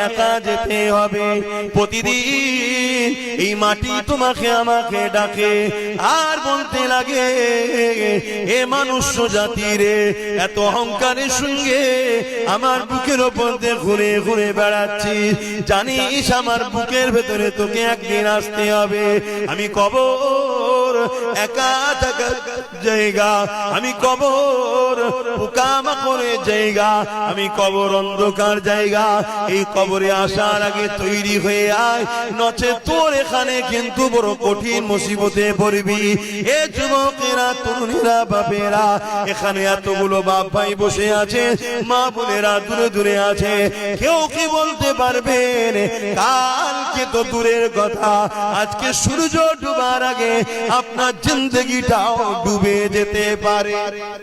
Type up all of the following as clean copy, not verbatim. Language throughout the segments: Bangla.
একা যেতে হবে। প্রতিদিন এই মাটি তোমাকে আমাকে ডাকে আর বলতে লাগে, এ মনুষ্য জাতি রে, এত অহংকারের সঙ্গে আমার বুকের ওপর দিয়ে ঘুরে ঘুরে বেড়াচ্ছিস, জানিস আমার বুকের ভেতরে তোকে একদিন আসতে হবে। আমি কবর একা থাকা জায়গা, আমি কবর পোকামাকড়ের জায়গা, আমি কবর অন্ধকার জায়গা। এই কবরে আসার আগে তৈরি হয়ে আয়, নচে তোর এখানে কিন্তু বড় কঠিন মুসিবতে পড়বি। এ যুবকেরা, তরুণীরা, বাপেরা, এখানে এতগুলো বাপ ভাই বসে আছে, মা বোনেরা দূরে দূরে আছে, কেউ কি বলতে পারবেন কালকে তো দূরের কথা, আজকে সূর্য ডুবার আগে আপনার জিন্দেগিটাও ডুবে যেতে পারে।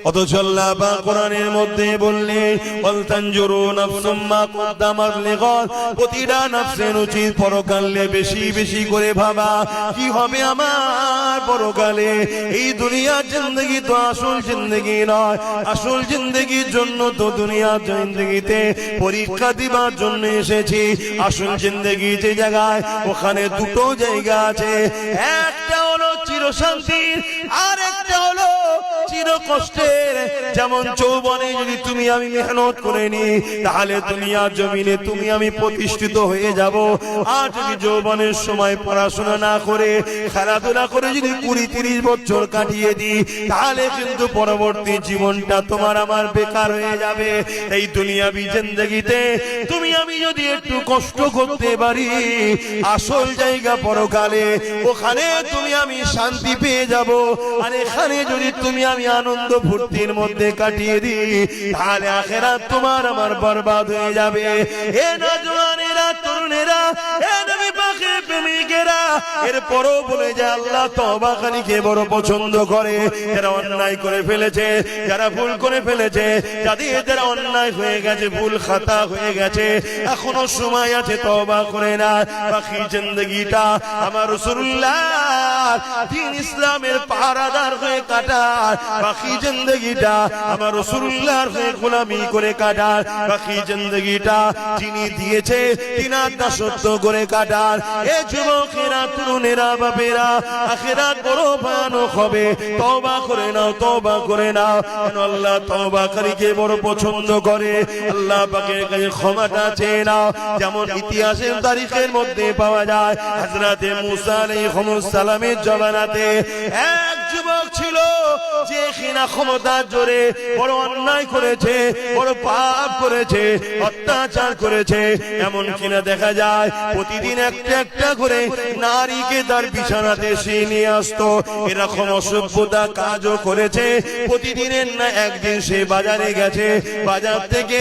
অথচ আল্লাহ পাক কোরআনের মধ্যে বললেন, ওয়াল তানজুরু নাফসুম মা কদ্দামাত লিগাদ, প্রতিটা নফসের উচিত পরকালে বেশি বেশি করে ভাবা কি হবে আমার পরকালে। এই দুনিয়ার জিন্দেগি তো আসল জিন্দেগি নয়, আসল জিন্দেগির জন্য তো দুনিয়ার জিন্দেগিতে পরীক্ষা দিবার জন্য এসেছি। আসল জিন্দেগি যে জায়গায়, ওখানে দুটো জায়গা আছে, একটা হলো চিরশান্তির আর একটা হলো চির কষ্টের। যেমন যৌবনে যদি তুমি আমি মেহনত করে নি, তাহলে দুনিয়ার জমিনে তুমি আমি প্রতিষ্ঠিত হয়ে যাব। আর যদি যৌবনের সময় পড়াশোনা না করে খেলাধুলা করে যদি 20-30 বছর কাটিয়ে দিই, তাহলে কিন্তু পরবর্তী জীবনটা তোমার আমার বেকার হয়ে যাবে। এই দুনিয়াবি জিন্দেগিতে তুমি আমি যদি একটু কষ্ট করতে পারি, আসল জায়গা পরকালে, ওখানে তুমি আমি শান্তি পেয়ে যাব। আর এখানে যদি তুমি আমি আনন্দ ফুর্তির মধ্যে কাটিয়ে দিই, তাহলে আখিরাত তোমার আমার বরবাদ হয়ে যাবে। এ নওজওয়ানেরা, তরুণেরা, এ নবী পাকের প্রেমিকেরা, এরপরও বলে যে আল্লাহ তওবাকারীকে বড় পছন্দ করে। যারা অন্যায় করে ফেলেছে, যারা ভুল করে ফেলেছে, যারা অন্যায় হয়ে গেছে, ভুল খাতা হয়ে গেছে, এখনো সময় আছে, তওবা করে না। বাকি জিন্দেগিটা আমার রাসূলুল্লাহ দ্বীন ইসলামের পাহারাদার হয়ে কাটার, বাকি জিন্দেগিটা আমার রাসূলুল্লাহর হয়ে গোলামি করে কাটার, বাকি জিন্দেগিটা যিনি দিয়েছে তিনার দাসত্ব করে কাটার। এ যুবকেরা, তরুণেরা, বাপেরা, আখিরাত বড় ভয়ানক হবে। তওবা করে নাও, তওবা করে নাও, কারণ আল্লাহ তওবাকারীকে বড় পছন্দ করে। আল্লাহ পাকের কাছে ক্ষমাটা চেয়ে নাও। যেমন ইতিহাসের তারিখের মধ্যে পাওয়া যায়, হযরতে মুসা আলাইহিস সালামের জমানাতে এক যুবক ছিল যে কিনা ক্ষমতার জোরে বড় অন্যায় করেছে, বড় পাপ করেছে, অত্যাচার করেছে। এমন কিনা দেখা যায় প্রতিদিন একটা একটা করে নারীকে তার বিছানাতে সে নিয়ে আসতো। এরকম অসভ্যতা কাজও করেছে। প্রতিদিনের না একদিন সে বাজারে গেছে, বাজার থেকে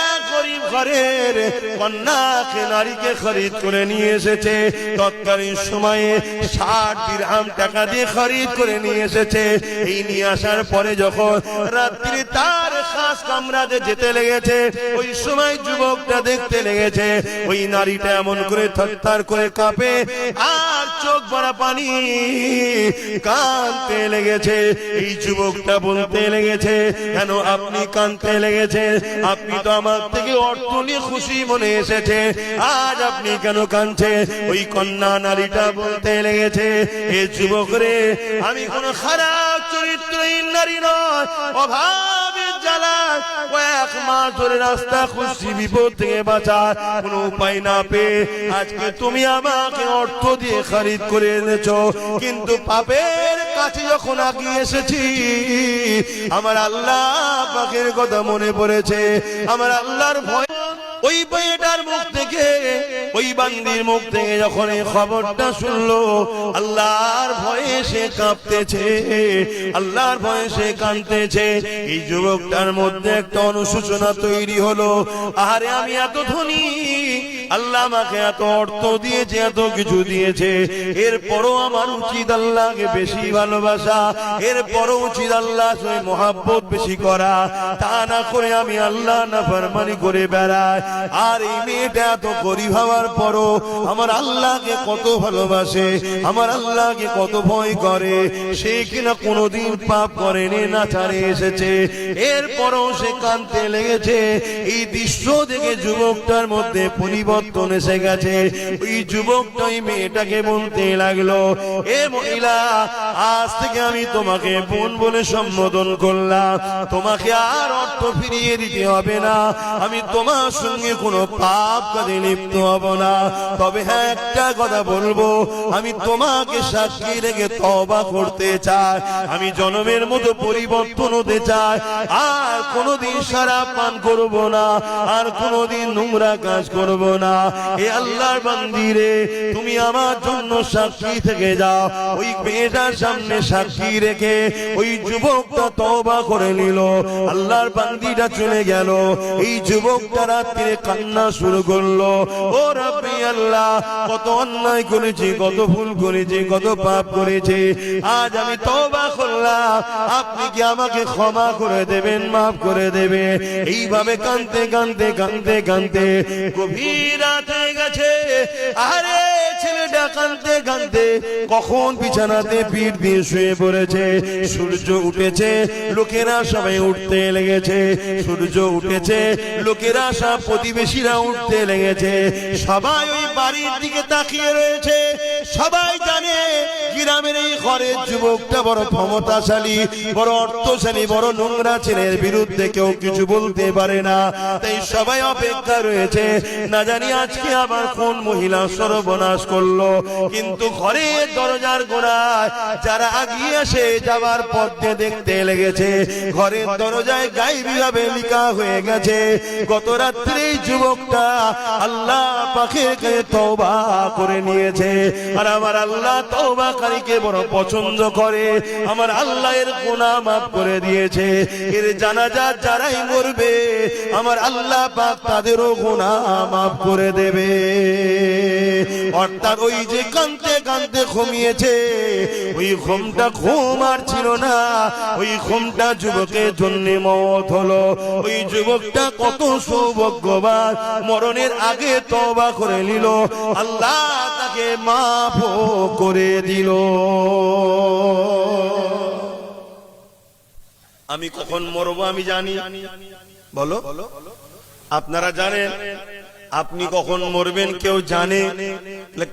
এক গরিব ঘরের কন্যাকে, নারীকে খরিদ করে নিয়ে এসেছে। তৎকালীন সময়ে 60 দিরহাম টাকা দিয়ে খরিদ করে নিয়ে এসেছে। এই নিয়ে আসার পরে যখন রাত্রি তার খাস কামরাতে যেতে লেগেছে, ওই সময় যুবকটা দেখতে লেগেছে ওই নারীটা এমন করে থরথর করে কাঁপে আর চোখ ভরা পানি কাঁদতে লেগেছে। এই যুবকটা বলতে লেগেছে, কেন আপনি কাঁদতে লেগেছে? আপনি তো আমার থেকে অর্থ নিয়ে খুশি মনে এসেছে, আজ আপনি কেন কাঁদছেন? ওই কন্যা নারীটা বলতে লেগেছে, এ যুবক রে, আমি কোন খারাপ চরিত্রহীন নারী নয়, অভাবের জ্বালা কয়েক মাস ধরে রাস্তা খুঁজছি বিপদ থেকে বাঁচার কোন উপায় না পেয়ে আজকে তুমি আমাকে অর্থ দিয়ে খরিদ করে এনেছো। কিন্তু পাপের কাছে যখন আগিয়ে এসেছি, আমার আল্লাহ পাকের কথা মনে পড়েছে। আমার আল্লাহর ভয় ওই মেয়েটার মুখ থেকে, ওই বান্দির মুখ থেকে যখন এই খবরটা শুনলো, আল্লাহর ভয়ে সে কাঁপতেছে, আল্লাহর ভয়ে সে কাঁদতেছে। এই যুবকটার মধ্যে একটা অনুশোচনা তৈরি হলো, আরে আমি এত ধনী, আল্লাহ আমাকে এত অর্থ দিয়েছে, এত কিছু দিয়েছে, এরপরও আমার উচিত আল্লাহকে বেশি ভালোবাসা, এরপরও উচিত আল্লাহ সঙ্গে মহাব্বত বেশি করা। তা না করে আমি আল্লাহ নাফরমানি করে বেড়াই। আর এই মেয়েটা এত গরিব হওয়ার পরও আমার আল্লাহকে কত ভালোবাসে, আমার আল্লাহকে কত ভয় করে। সে কিনা কোনোদিন পাপ করেনি, না ছাড়ে এসেছে, এরপরও সে কাঁদতে লেগেছে। এই দৃশ্য দেখে যুবকটার মধ্যে পরিবর্তন এসে গেছে। ওই যুবকটা ওই মেয়েটাকে বলতে লাগলো, এ মহিলা, আজ থেকে আমি তোমাকে বোন বলে সম্বোধন করলাম, তোমাকে আর অর্থ ফিরিয়ে দিতে হবে না, আমি তোমার সঙ্গে কোনো পাপ কাজে লিপ্ত হব না। তবে হ্যাঁ, একটা কথা বলবো, আমি তোমাকে সাক্ষী রেখে তওবা করতে চাই, আমি জনমের মতো পরিবর্তন হতে চাই, আর কোনোদিন শরাব পান করব না, আর কোনোদিন নোংরা কাজ করব না। এ আল্লাহর বান্দি রে, তুমি আমার জন্য সাক্ষী থেকে যাও। ওই মেয়েটার সামনে সাক্ষী রেখে ওই যুবকটা তওবা করে নিল। আল্লাহর বান্দিটা চলে গেল। এই যুবকটা রাত্রে কান্না শুরু করলো, ও রাব্বি আল্লাহ, কত অন্যায় করেছি, কত ভুল করেছি, কত পাপ করেছি, আজ আমি তওবা করলাম, আপনি কি আমাকে ক্ষমা করে দেবেন, মাফ করে দেবে। এইভাবে কাঁদতে কাঁদতে কাঁদতে কাঁদতে গভীর রাত হয়ে গেছে। আরে ছেলেটা কাঁদতে কাঁদতে কখন বিছানাতে পিঠ দিয়ে শুয়ে পড়েছে। সূর্য উঠেছে, লোকেরা সবাই উঠতে লেগেছে। সূর্য উঠেছে, লোকেরা সব প্রতিবেশীরা উঠতে লেগেছে। সবাই ওই বাড়ির দিকে তাকিয়ে রয়েছে। সবাই জানে গ্রামের এই ঘরের যুবকটা বড় ক্ষমতাশালী, বড় অর্থশালী, বড় নোংরা ছেলের বিরুদ্ধে কেউ কিছু বলতে পারে না। তাই সবাই অপেক্ষা রয়েছে, না জানি আজকে আবার কোন মহিলা সর্বনাশ করলো। কিন্তু ঘরের দরজার গোড়ায় যারা আগিয়ে আসে যাবার পথে দেখতে লেগেছে, ঘরের দরজায় গায়েবী ভাবে লেখা হয়ে গেছে, গত রাত্রে এই যুবকটা আল্লাহ পাকের কাছে তওবা করে নিয়েছে। আর আমার আল্লাহ তওবাকারীকে বড় পছন্দ করে। আমার আল্লাহ এর গুনাহ মাফ করে দিয়েছে। এর জানাজা যারাই মরবে, আমার আল্লাহ পাক তাদেরও গুনাহ মাফ করে দেবে। অর্থাৎ ওই যে কাঁদতে কাঁদতে ঘুমিয়েছে, ওই ঘুমটা ঘুম আর ছিল না, ওই ঘুমটা যুবকের জন্য মওত হলো। ওই যুবকটা কত সৌভাগ্যবান, মরণের আগে তওবা করে নিল, আল্লাহ তাকে মাফ করে দিল। আমি কখন মরবো আমি জানি, বলো আপনারা জানেন? আপনি কখন মরবেন কেউ জানে?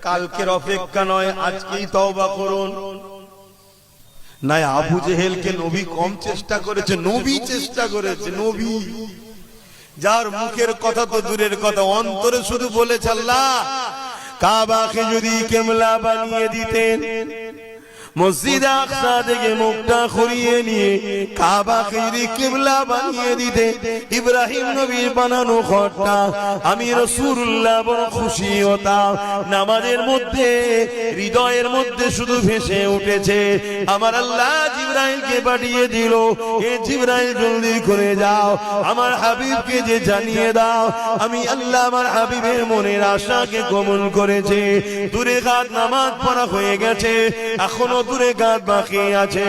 কালকের অপেক্ষা নয়, আজকেই তওবা করুন। না, আবু জেহেলকে নবী কম চেষ্টা করেছে, নবী চেষ্টা করেছে। নবী যার মুখের কথা তো দূরের কথা, অন্তরে শুধু বলেছে, আল্লাহ কাবাকে যদি কিবলা বানিয়ে দিতেন, মসজিদ আকসা থেকে মুখটা ঘুরিয়ে নিয়ে কাবাকে যদি কিবলা বানিয়ে দিতে, ইব্রাহিম নবীর বানানো ঘরটা, আমি রাসূলুল্লাহ বড় খুশি হতাম। নামাজের মধ্যে হৃদয়ের মধ্যে শুধু ভেসে উঠেছে, আমার আল্লাহ জিবরাইলকে পাঠিয়ে দিল, এ জিবরাইল জলদি করে যাও, আমার হাবিবকে যে জানিয়ে দাও আমি আল্লাহ আমার হাবিবের মনের আশাকে কবুল করেছে। দূরে কাত নামাজ পড়া হয়ে গেছে, এখনো দূরে কাত বাকি আছে,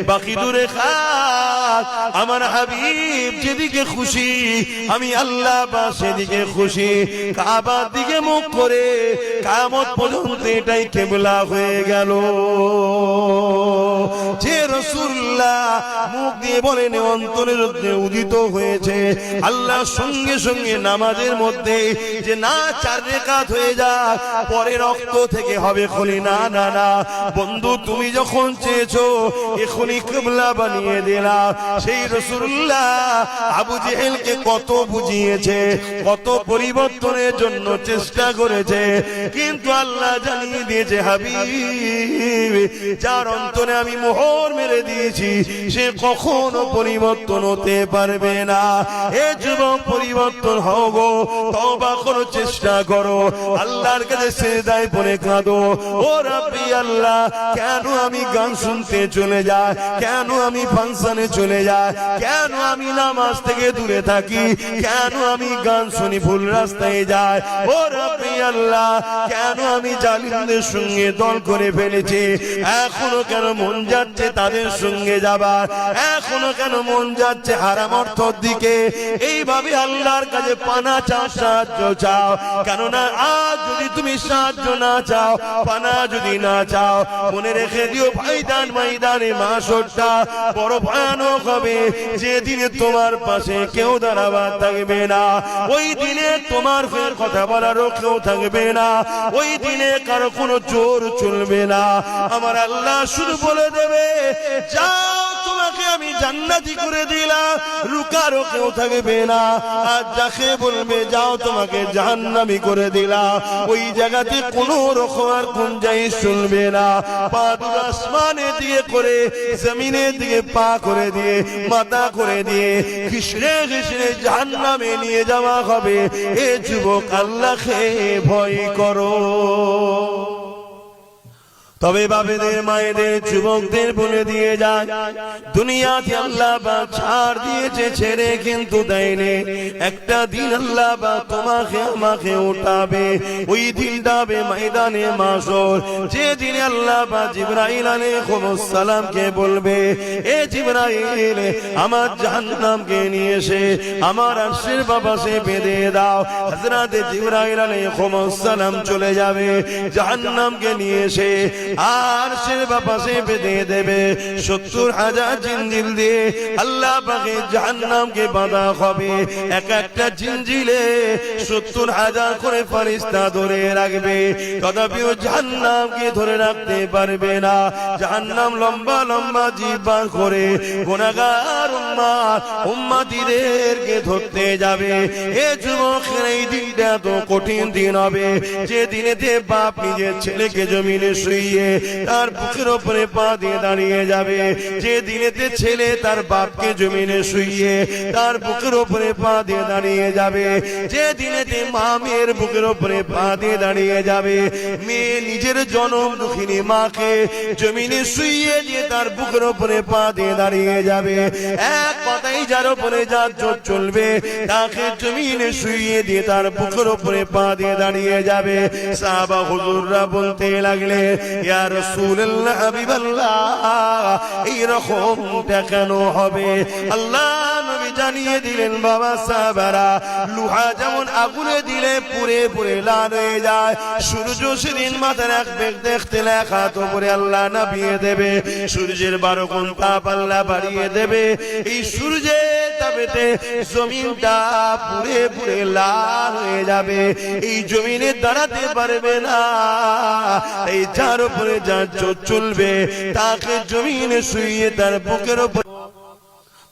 বাকি দূরে কাত। আমার হাবিব যেদিকে খুশি, আমি আল্লাহ বা সেদিকে খুশি। কাবার দিকে মুখ করে কিয়ামত পর্যন্ত এটাই কিবলা হয়ে গেল। যে রাসূলুল্লাহ মুখ দিয়ে বলেন, অন্তরের মধ্যে উদিত হয়েছে, আল্লাহ সঙ্গে সঙ্গে নামাজের মধ্যে যে না 4 রাকাত হয়ে যায়, পরে রক্ত থেকে হবে খলি। না না না বন্ধু, তুমি যখন চেয়েছো এখনই কিবলা বানিয়ে দিলাম। সেই রাসূলুল্লাহ আবু জেহেলকে কত বুঝিয়েছে, কত পরিবর্তনের জন্য চেষ্টা করেছে, কিন্তু আল্লাহ জানিয়ে দিয়েছে, হাবিব যার অন্তরে আমি মোহর মেরে দিয়েছি সে কখনো পরিবর্তন হতে পারবে না। এ যুবক, পরিবর্তন হও গো, তওবা করো, চেষ্টা করো, আল্লাহর কাছে সিজদায় পড়ে কাঁদো, ও রাব্বি আল্লাহ, কেন আমি গান শুনতে চলে যাই, কেন আমি ফাংশনে চলে যাই, কেন আমি নামাজ থেকে দূরে থাকি, কেন আমি গান শুনি, ভুল রাস্তায় যাই, ও রাব্বি আল্লাহ, কেন আমি জালিমদের সঙ্গে দল করে ফেলেছি, এখনো কেন মন মন যাচ্ছে তাদের সঙ্গে যাবার, এখনো কেন মন যাচ্ছে হারাম অর্থর দিকে। এইভাবে আল্লাহর কাছে পানা চাও, সাহায্য চাও। কেননা আজ যদি তুমি সাহায্য না চাও, পানা যদি না চাও, মনে রেখে দিও ভাইদান ময়দানে মাশরটা বড় ভয়ানক হবে। যেদিনে তোমার পাশে কেউ দাঁড়াবার থাকবে না, ওই দিনে তোমার ফের কথা বলারও কেউ থাকবে না, ওই দিনে কারো কোনো জোর চলবে না। আমার আল্লাহ শুধু বলে দেবে, যাও তোমাকে আমি জান্নাতি করে দিলাম, রুকারও কেউ থাকবে না। আর যাকে বলবে যাও তোমাকে জাহান্নামী করে দিলাম, ওই জায়গাতে কোনো রকম আর গুঞ্জাইশ শুনবে না। পা দুটো আসমানের দিকে করে, জমিনের দিকে পা করে দিয়ে, মাথা করে দিয়ে ঘিসড়ে ঘিসড়ে জাহান্নামে নিয়ে যাওয়া হবে। এ যুবক, আল্লাহকে ভয় করো। তবে বাবেদের মায়েদের যুবকদের বলে দিয়ে যায়, দুনিয়াতে আল্লাহ বা ছাড় দিয়েছে, ছেড়ে কিন্তু দেয়নি। একটা দিন আল্লাহ বা তোমাকে আমাকে উঠাবে, ওই দিনটা হবে ময়দানে মাশর। যে দিনে আল্লাহ বা জিবরাইল আলাইহিস সালামকে বলবে, এ জিবরাইল, আমার জাহান্নামকে নিয়ে এসে আমার আরশের পাশে বেঁধে দাও। হযরত জিবরাইল আলাইহিস সালাম চলে যাবে, জাহান্নামকে নিয়ে এসে আরশের পাশে বেঁধে দেবে। 70,000 জিঞ্জির দিয়ে আল্লাহ পাকের জাহান্নামকে বাঁধা হবে। এক একটা জিঞ্জিরে 70,000 করে ফেরেশতা ধরে রাখবে, কদাপিও জাহান্নামকে ধরে রাখতে পারবে না। জাহান্নাম লম্বা লম্বা জিহ্বা করে গুনাহগার উম্মতিদেরকে ধরতে যাবে। এ যুবকের, এই দিনটা তো কঠিন দিন হবে, যে দিনেতে বাপ নিজের ছেলেকে জমিনে শুইয়ে তার বুকের উপরে পা দিয়ে দাঁড়িয়ে যাবে। যে দিনেতে ছেলে তার বাপকে জমিনে শুইয়ে তার বুকের উপরে পা দিয়ে দাঁড়িয়ে যাবে। যে দিনেতে মা মেয়ের বুকের উপরে পা দিয়ে দাঁড়িয়ে যাবে। মেয়ে নিজের জনম দুঃখিনী মাকে জমিনে শুইয়ে দিয়ে তার বুকের উপরে পা দিয়ে দাঁড়িয়ে যাবে। এক কথাই যার উপরে যার জোর চলবে, তাকে জমিনে শুইয়ে দিয়ে তার বুকের উপরে পা দিয়ে দাঁড়িয়ে যাবে। সাহাবা হুজুররা বলতে লাগলে, ইয়া রাসূলুল্লাহ, হাবিবাল্লাহ, এই রকমটা কেন হবে? আল্লাহ নবী জানিয়ে দিলেন, বাবা সাহাবারা, লোহা যেমন আগুনে দিলে পুড়ে পুড়ে লাল হয়ে যায়, সূর্য সেদিন মাথার এক বেগ দেখতে লেখা তো পরে আল্লাহ নামিয়ে দেবে। সূর্যের 12 গুণ তাপ আল্লাহ বাড়িয়ে দেবে। এই সূর্যের তাপেতে জমিনটা পুড়ে পুড়ে লাল হয়ে যাবে, এই জমিনে দাঁড়াতে পারবে না। এই যার উপরে যার জোর চলবে, তাকে জমিনে শুইয়ে তার বুকের উপর।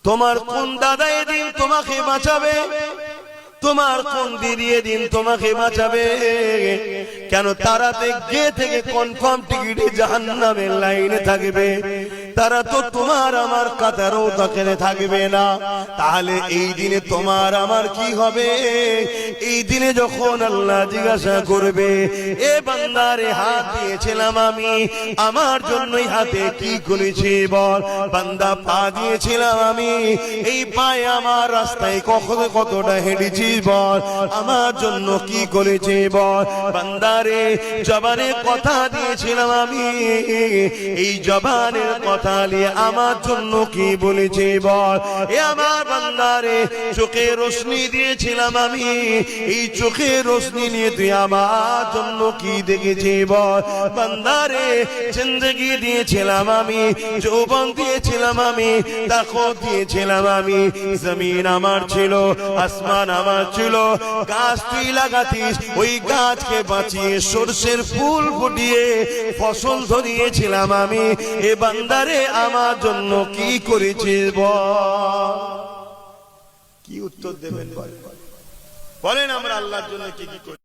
তোমার কোন দাদা এদিন তোমাকে বাঁচাবে? তোমার কোন দিদি এদিন তোমাকে বাঁচাবে? কেন তারা গিয়ে থেকে কনফার্ম টিকিটে জাহান্নামের লাইনে থাকবে, তারা তো তোমার আমার কাতারও তাকে থাকবে না। তাহলে এই দিনে তোমার আমার কি হবে? এই দিনে যখন আল্লাহ জিজ্ঞাসা করবে, এ বান্দারে হাত দিয়েছিলাম আমি, আমার জন্যই হাতে কি করেছি বল? বান্দা পা দিয়েছিলাম আমি, এই পায়ে আমার রাস্তায় কতটা হেঁটেছি বল? আমার জন্য কি করেছি বল? বান্দারে জবানে কথা দিয়েছিলাম আমি, এই জবানের কথা নিয়ে আমার জন্য কি বলেছি বল? এ আমার বান্দারে চোখে রোশনি দিয়েছিলাম আমি, এই চোখে রোশনি নিয়ে তুই আমার জন্য কি দেখেছি বল? বান্দারে জিন্দেগি দিয়েছিলাম আমি, যৌবন দিয়েছিলাম আমি, তাকত দিয়েছিলাম আমি, জমিন আমার ছিল, আসমান আমার ছিল, গাছ তুই লাগাতিস, ওই গাছকে বাঁচিয়ে সরষের ফুল ফুটিয়ে ফসল ধরিয়েছিলাম আমি। এ বান্দারে আমার জন্য কি করেছিস বল? কি উত্তর দেবেন বলেন? আমরা আল্লাহর জন্য কি কি করি?